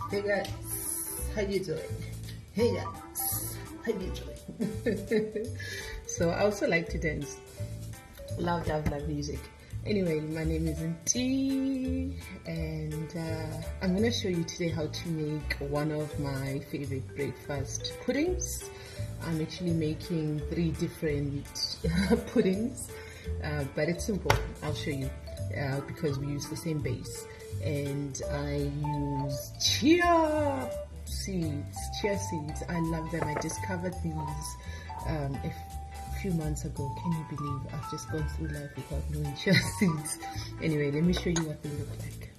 Hey guys, how you doing? Hey guys, how you doing? So I also like to dance. Love music. Anyway, my name is Chia, and I'm gonna show you today how to make one of my favorite breakfast puddings. I'm actually making 3 different puddings, but it's simple. I'll show you because we use the same base, and I use chia seeds. I love them. I discovered these a few months ago. Can you believe I've just gone through life without knowing chia seeds? Anyway, let me show you what they look like.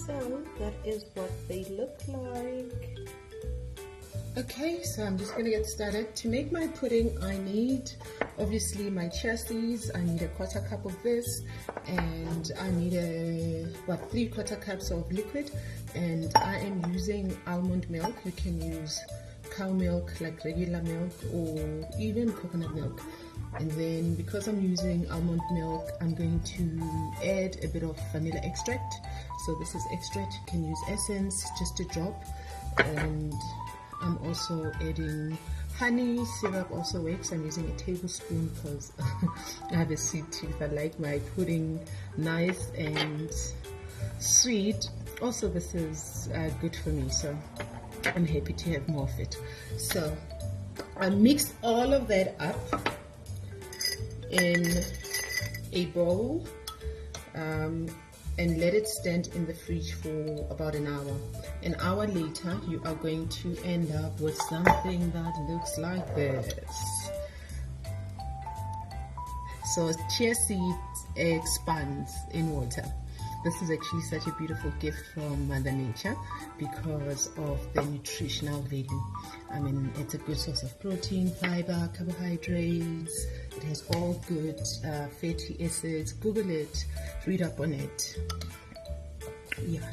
So that is what they look like. Okay, so I'm just gonna get started. To make my pudding, I need obviously my chia seeds. I need a 1/4 cup of this, and I need 3/4 cups of liquid, and I am using almond milk. You can use cow milk, like regular milk, or even coconut milk. And then because I'm using almond milk, I'm going to add a bit of vanilla extract. So this is extract. You can use essence, just a drop, and I'm also adding honey. Syrup also works. I'm using a tablespoon because I have a sweet tooth. I like my pudding nice and sweet. Also, this is good for me, so I'm happy to have more of it. So I mix all of that up in a bowl and let it stand in the fridge for about an hour. An hour later, you are going to end up with something that looks like this. So chia seeds expands in water. This is actually such a beautiful gift from Mother Nature because of the nutritional value. I mean, it's a good source of protein, fiber, carbohydrates. It has all good fatty acids. Google it, read up on it. Yeah,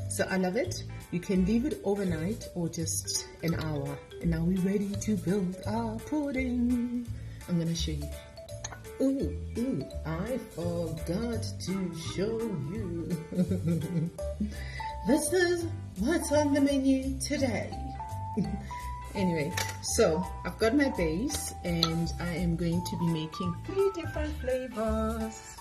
so I love it. You can leave it overnight or just an hour. And now we're ready to build our pudding. I'm gonna show you. Ooh, I forgot to show you. This is what's on the menu today. Anyway, so I've got my base and I am going to be making 3 different flavors.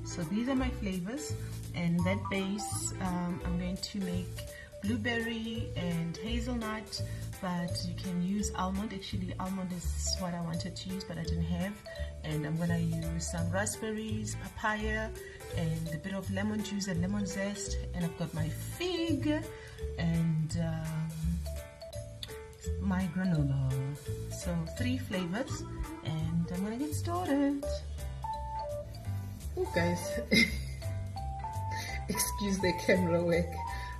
So these are my flavors, and that base I'm going to make blueberry and hazelnut, but you can use almond. Actually, almond is what I wanted to use, but I didn't have. And I'm gonna use some raspberries, papaya, and a bit of lemon juice and lemon zest. And I've got my fig and my granola. So 3 flavors, and I'm gonna get started. Oh guys, excuse the camera work.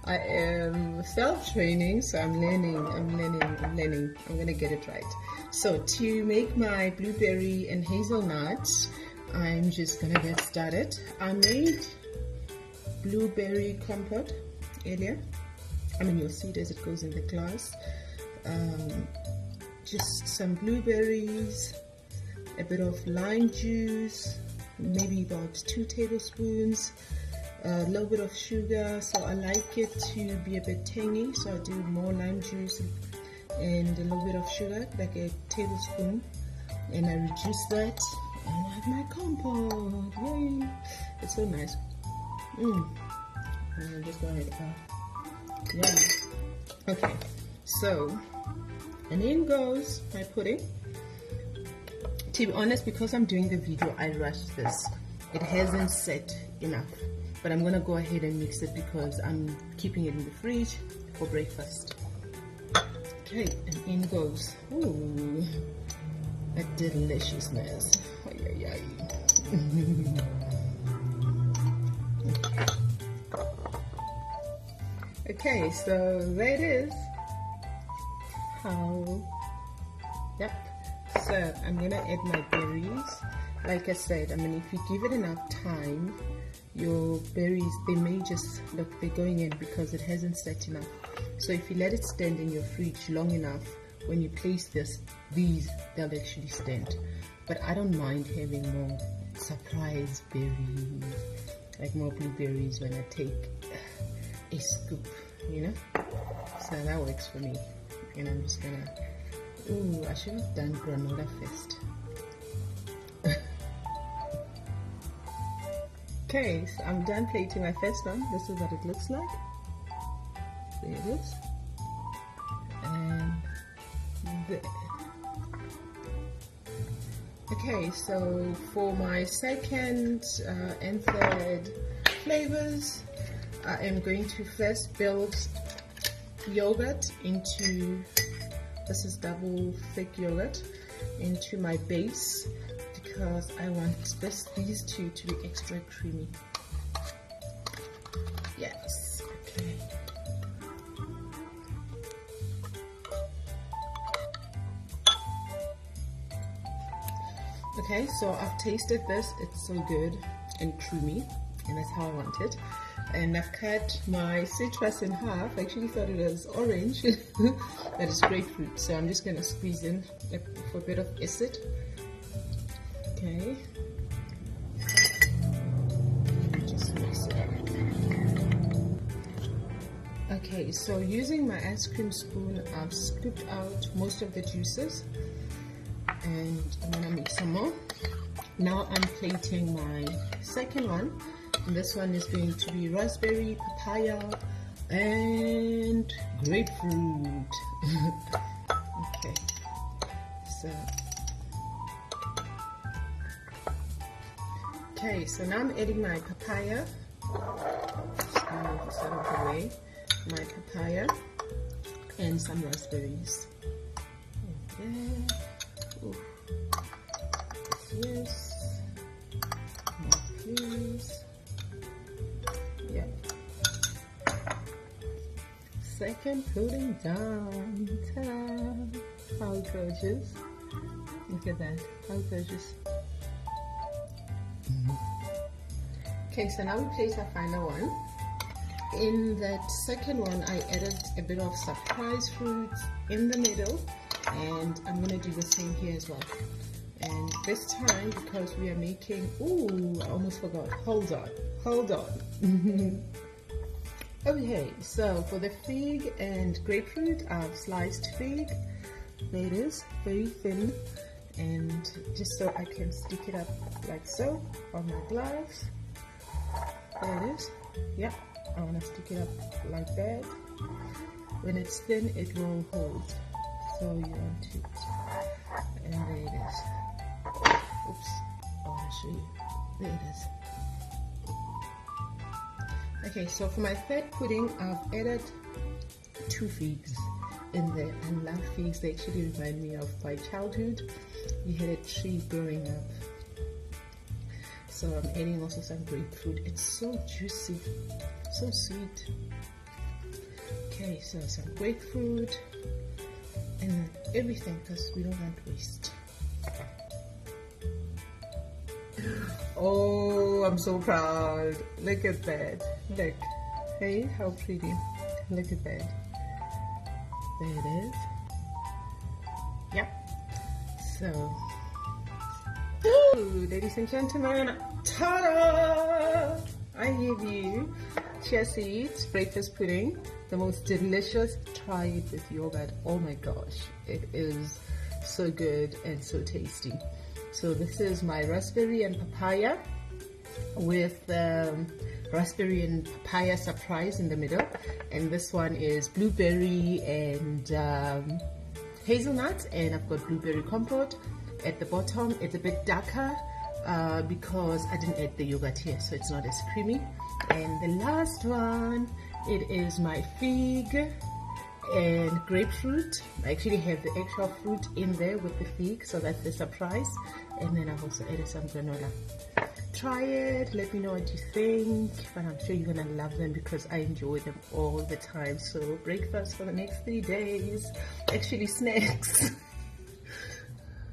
I am self-training, so I'm learning. I'm gonna get it right. So to make my blueberry and hazelnut, I'm just gonna get started. I made blueberry compote earlier. I mean, you'll see it as it goes in the glass. Just some blueberries, a bit of lime juice, maybe about 2 tablespoons, a little bit of sugar. So I like it to be a bit tangy, so I do more lime juice and a little bit of sugar, like a tablespoon, and I reduce that, and I have my compote. Yay! It's so nice. And I'll just go ahead. Yeah. Okay. So, and in goes my pudding. To be honest, because I'm doing the video, I rushed this. It hasn't set enough, but I'm gonna go ahead and mix it because I'm keeping it in the fridge for breakfast. Okay, and in goes, ooh, a deliciousness. Ay, ay, ay. Okay, so there it is. Yep. So I'm gonna add my berries. Like I said, I mean, if you give it enough time, your berries, they may just look, they're going in because it hasn't set enough. So if you let it stand in your fridge long enough, when you place these, they'll actually stand. But I don't mind having more surprise berries, like more blueberries when I take a scoop. you know. So that works for me. And I'm just gonna, ooh, I should have done granola first. Okay, so I'm done plating my first one. This is what it looks like. There it is. And there. Okay, so for my second and third flavors, I am going to first build yogurt into, this is double thick yogurt, into my base, because I want these two to be extra creamy. Yes, okay. Okay, so I've tasted this, it's so good and creamy, and that's how I want it. And I've cut my citrus in half. I actually thought it was orange, but it's grapefruit. So I'm just gonna squeeze in for a bit of acid. Okay. Just mix it up. Okay, so using my ice cream spoon, I've scooped out most of the juices. And I'm gonna make some more. Now I'm plating my second one, and this one is going to be raspberry, papaya, and grapefruit. Okay, so now I'm adding my papaya. Just gonna move this out of the way. My papaya and some raspberries. Okay. Ooh. Yes. More please. Yeah. Second pudding done. Ta-da! How gorgeous. Look at that. How gorgeous. Okay, so now we place our final one. In that second one, I added a bit of surprise fruits in the middle. And I'm gonna do the same here as well. And this time, because we are making, ooh, I almost forgot. Hold on. Okay, so for the fig and grapefruit, I've sliced fig. There it is, very thin, and just so I can stick it up like so on my gloves. There it is. Yep, I want to stick it up like that. When it's thin, it will hold. So you want to, and there it is. Oops, I want to show you. There it is. Okay, so for my third pudding, I've added 2 figs in there. I love figs, they actually remind me of my childhood. We had a tree growing up. So I'm adding also some grapefruit. It's so juicy, so sweet. Okay, so some grapefruit. And everything, because we don't want waste. Oh, I'm so proud. Look at that. Look. Hey, how pretty. Look at that. There it is. Yep. So, ooh, ladies and gentlemen, ta-da! I give you chia seeds breakfast pudding. The most delicious. Try it with yogurt. Oh my gosh, it is so good and so tasty. So this is my raspberry and papaya with raspberry and papaya surprise in the middle, and this one is blueberry and hazelnuts, and I've got blueberry compote at the bottom. It's a bit darker because I didn't add the yogurt here, so it's not as creamy. And the last one, it is my fig and grapefruit. I actually have the actual fruit in there with the fig, so that's the surprise. And then I've also added some granola. Try it, let me know what you think, but I'm sure you're gonna love them because I enjoy them all the time. So breakfast for the next 3 days, actually snacks.